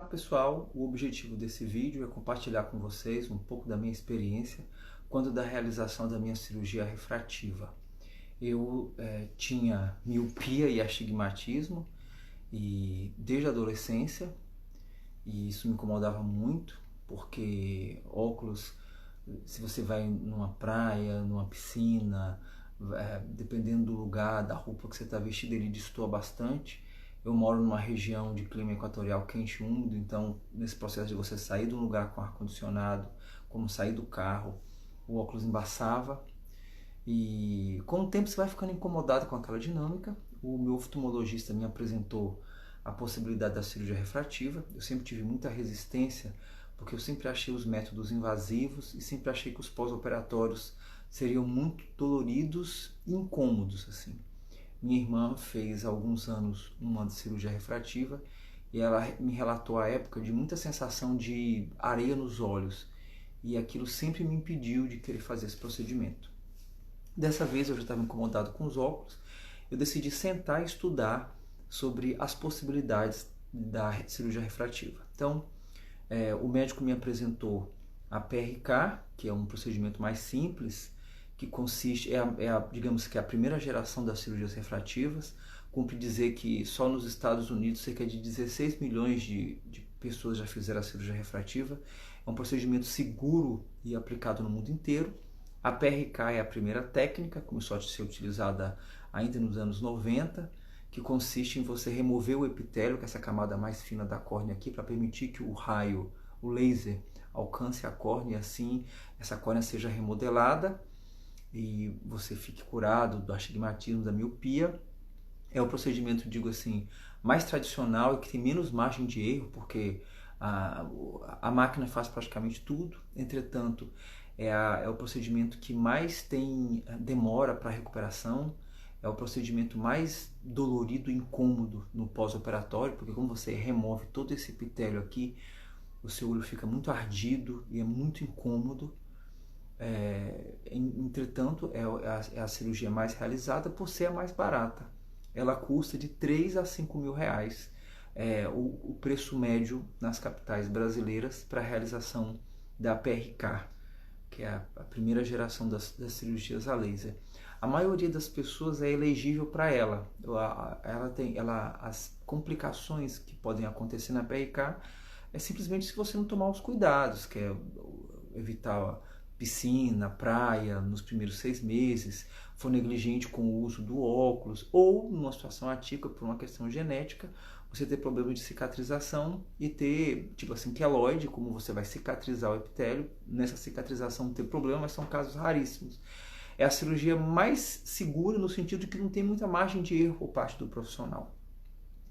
Pessoal, o objetivo desse vídeo é compartilhar com vocês um pouco da minha experiência quando da realização da minha cirurgia refrativa. Eu tinha miopia e astigmatismo e desde a adolescência, e isso me incomodava muito, porque óculos, se você vai numa praia, numa piscina, dependendo do lugar, da roupa que você está vestido, ele destoa bastante. Eu moro numa região de clima equatorial quente e úmido, então nesse processo de você sair de um lugar com ar-condicionado, como sair do carro, o óculos embaçava. E com o tempo você vai ficando incomodado com aquela dinâmica. O meu oftalmologista me apresentou a possibilidade da cirurgia refrativa. Eu sempre tive muita resistência, porque eu sempre achei os métodos invasivos e sempre achei que os pós-operatórios seriam muito doloridos e incômodos, assim. Minha irmã fez há alguns anos uma cirurgia refrativa e ela me relatou a época de muita sensação de areia nos olhos, e aquilo sempre me impediu de querer fazer esse procedimento. Dessa vez eu já estava incomodado com os óculos, eu decidi sentar e estudar sobre as possibilidades da cirurgia refrativa. Então, o médico me apresentou a PRK, que é um procedimento mais simples, que consiste, digamos que é a primeira geração das cirurgias refrativas. Cumpre dizer que só nos Estados Unidos cerca de 16 milhões de pessoas já fizeram a cirurgia refrativa. É um procedimento seguro e aplicado no mundo inteiro. A PRK é a primeira técnica, começou a ser utilizada ainda nos anos 90, que consiste em você remover o epitélio, que é essa camada mais fina da córnea aqui, para permitir que o raio, o laser, alcance a córnea e assim essa córnea seja remodelada e você fique curado do astigmatismo, da miopia. É o procedimento, digo assim, mais tradicional e que tem menos margem de erro, porque a máquina faz praticamente tudo. Entretanto, é o procedimento que mais tem demora para recuperação, é o procedimento mais dolorido e incômodo no pós-operatório, porque como você remove todo esse epitélio aqui, o seu olho fica muito ardido e é muito incômodo. Entretanto, é a cirurgia mais realizada por ser a mais barata. Ela custa de 3 a 5 mil reais, o preço médio nas capitais brasileiras para a realização da PRK, que é a primeira geração das cirurgias a laser. A maioria das pessoas é elegível para ela. As complicações que podem acontecer na PRK é simplesmente se você não tomar os cuidados, que é evitar piscina, praia nos primeiros 6 meses, for negligente com o uso do óculos, ou numa situação atípica por uma questão genética, você ter problema de cicatrização e ter, tipo assim, queloide, como você vai cicatrizar o epitélio, nessa cicatrização ter problema, mas são casos raríssimos. É a cirurgia mais segura no sentido de que não tem muita margem de erro por parte do profissional.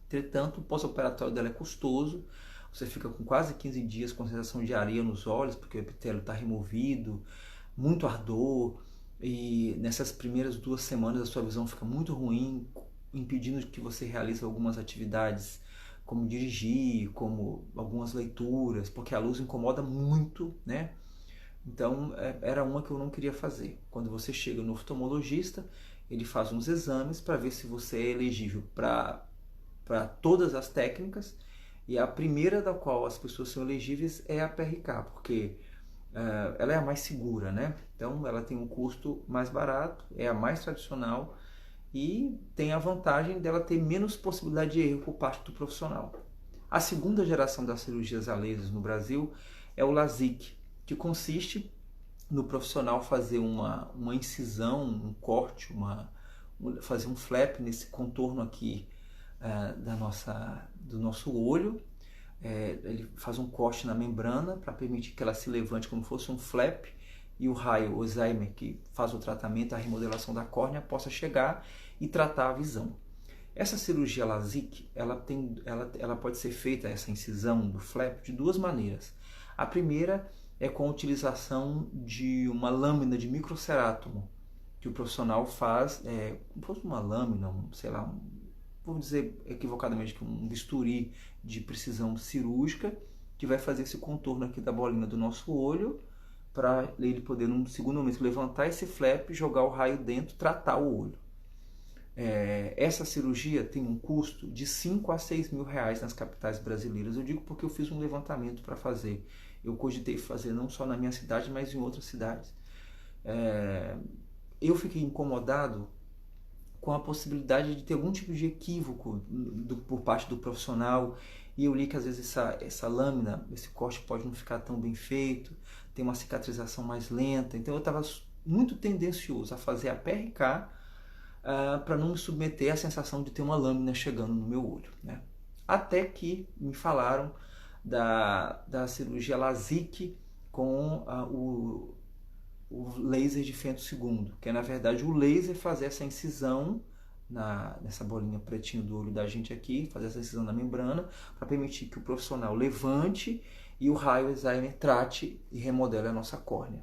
Entretanto, o pós-operatório dela é custoso, você fica com quase 15 dias com sensação de areia nos olhos, porque o epitélio está removido, muito ardor, e nessas primeiras 2 semanas a sua visão fica muito ruim, impedindo que você realize algumas atividades, como dirigir, como algumas leituras, porque a luz incomoda muito, né? Então, era uma que eu não queria fazer. Quando você chega no oftalmologista, ele faz uns exames para ver se você é elegível para todas as técnicas, e a primeira da qual as pessoas são elegíveis é a PRK, porque ela é a mais segura, né? Então ela tem um custo mais barato, é a mais tradicional e tem a vantagem dela ter menos possibilidade de erro por parte do profissional. A segunda geração das cirurgias a laser no Brasil é o LASIK, que consiste no profissional fazer uma incisão, um corte, fazer um flap nesse contorno aqui do nosso olho. Ele faz um corte na membrana para permitir que ela se levante como se fosse um flap, e o raio, o Excimer, que faz o tratamento, a remodelação da córnea, possa chegar e tratar a visão. Essa cirurgia LASIK, ela pode ser feita, essa incisão do flap, de 2 maneiras. A primeira é com a utilização de uma lâmina de microcerátomo, que o profissional faz, como se fosse uma lâmina, vou dizer equivocadamente que um bisturi de precisão cirúrgica, que vai fazer esse contorno aqui da bolinha do nosso olho, para ele poder, num segundo momento, levantar esse flap, jogar o raio dentro, tratar o olho. Essa cirurgia tem um custo de 5 a 6 mil reais nas capitais brasileiras. Eu digo porque eu fiz um levantamento para fazer. Eu cogitei fazer não só na minha cidade, mas em outras cidades. Eu fiquei incomodado com a possibilidade de ter algum tipo de equívoco por parte do profissional, e eu li que às vezes essa lâmina, esse corte pode não ficar tão bem feito, tem uma cicatrização mais lenta. Então eu estava muito tendencioso a fazer a PRK para não me submeter à sensação de ter uma lâmina chegando no meu olho, né? Até que me falaram da cirurgia LASIK com o laser de Fento II, que é na verdade o laser fazer essa incisão nessa bolinha pretinha do olho da gente aqui, fazer essa incisão na membrana, para permitir que o profissional levante e o raio Alzheimer trate e remodele a nossa córnea.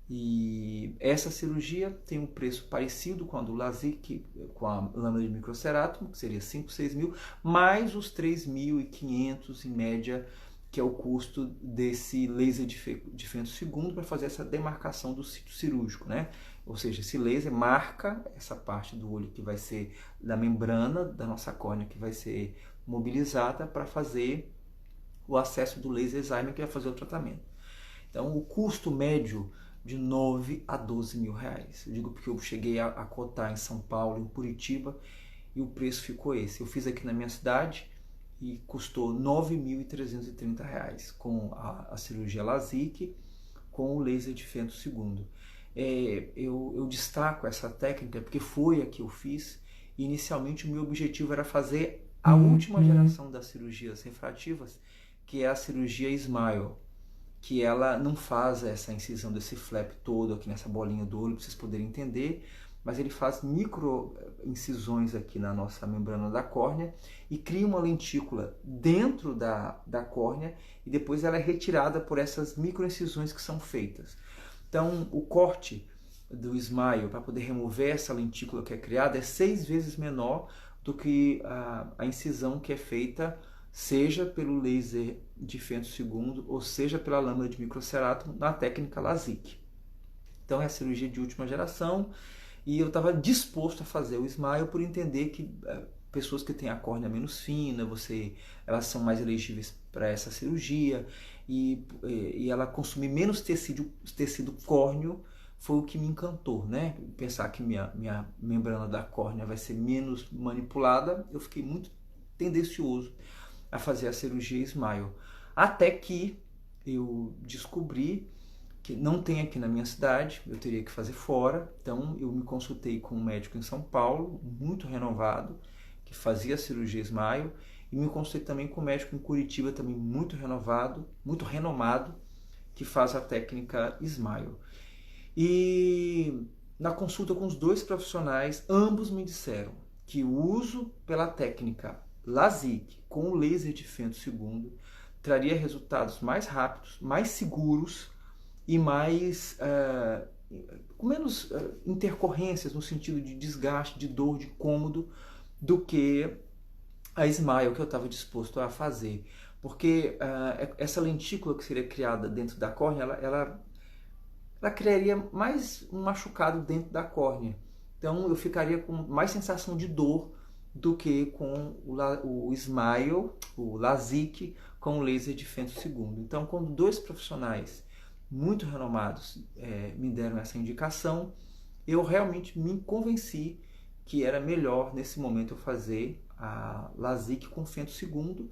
E essa cirurgia tem um preço parecido com a do LASIK, com a lâmina de microcerato, que seria 5, 6 mil, mais os 3.500 em média, que é o custo desse laser de Fento II para fazer essa demarcação do sítio cirúrgico, né? Ou seja, esse laser marca essa parte do olho que vai ser da membrana da nossa córnea, que vai ser mobilizada para fazer o acesso do laser Alzheimer, que vai fazer o tratamento. Então, o custo médio de 9 a 12 mil reais. Eu digo porque eu cheguei a cotar em São Paulo, em Curitiba, e o preço ficou esse. Eu fiz aqui na minha cidade e custou R$ 9.330 com a cirurgia LASIK, com o laser de Fento II. Eu destaco essa técnica porque foi a que eu fiz. E inicialmente o meu objetivo era fazer a última geração das cirurgias refrativas, que é a cirurgia Smile, que ela não faz essa incisão desse flap todo aqui nessa bolinha do olho, para vocês poderem entender, mas ele faz micro incisões aqui na nossa membrana da córnea e cria uma lentícula dentro da córnea, e depois ela é retirada por essas micro incisões que são feitas. Então, o corte do Smile para poder remover essa lentícula que é criada é 6 vezes menor do que a incisão que é feita, seja pelo laser de Fento II ou seja pela lâmina de microcerato na técnica LASIK. Então é a cirurgia de última geração, e eu estava disposto a fazer o Smile por entender que pessoas que têm a córnea menos fina, elas são mais elegíveis para essa cirurgia, e ela consumir menos tecido córneo foi o que me encantou, né? Pensar que minha membrana da córnea vai ser menos manipulada, eu fiquei muito tendencioso a fazer a cirurgia Smile. Até que eu descobri que não tem aqui na minha cidade, eu teria que fazer fora. Então eu me consultei com um médico em São Paulo, muito renovado, que fazia a cirurgia Smile, e me consultei também com um médico em Curitiba, também muito renovado, muito renomado, que faz a técnica Smile. E na consulta com os dois profissionais, ambos me disseram que o uso pela técnica LASIK com o laser de Fento II traria resultados mais rápidos, mais seguros e com menos intercorrências no sentido de desgaste, de dor, de incômodo, do que a Smile que eu estava disposto a fazer. Porque essa lentícula que seria criada dentro da córnea, ela criaria mais um machucado dentro da córnea. Então eu ficaria com mais sensação de dor do que com o Smile, o LASIK, com o laser de Fento II. Então, quando dois profissionais muito renomados me deram essa indicação, eu realmente me convenci que era melhor nesse momento eu fazer a LASIK com Fento II,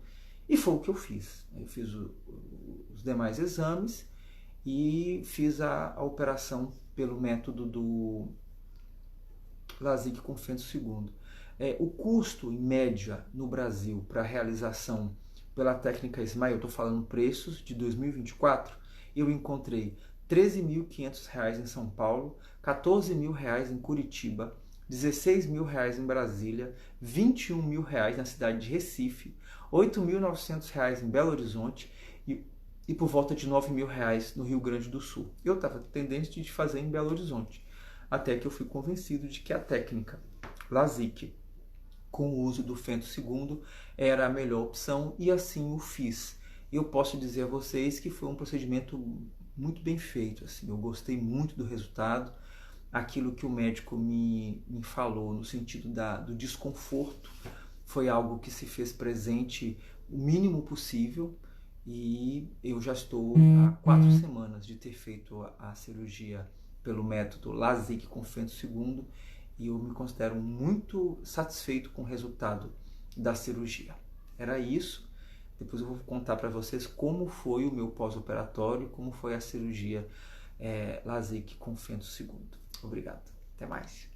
e foi o que eu fiz. Eu fiz os demais exames e fiz a operação pelo método do LASIK com Fento II. O custo, em média, no Brasil, para a realização pela técnica Smile, eu estou falando preços de 2024, eu encontrei R$ 13.500 em São Paulo, R$ 14.000 em Curitiba, R$ 16.000 em Brasília, R$ 21.000 na cidade de Recife, R$ 8.900 em Belo Horizonte e por volta de R$ 9.000 no Rio Grande do Sul. Eu estava tendente de fazer em Belo Horizonte, até que eu fui convencido de que a técnica LASIK com o uso do Fento II era a melhor opção, e assim o fiz. Eu posso dizer a vocês que foi um procedimento muito bem feito. Assim, eu gostei muito do resultado. aquilo que o médico me falou no sentido do desconforto foi algo que se fez presente o mínimo possível, e eu já estou há 4 semanas de ter feito a cirurgia pelo método LASIK com fento segundo, e eu me considero muito satisfeito com o resultado da cirurgia. Era isso. Depois eu vou contar para vocês como foi o meu pós-operatório, como foi a cirurgia LASIK com fento segundo. Obrigado. Até mais.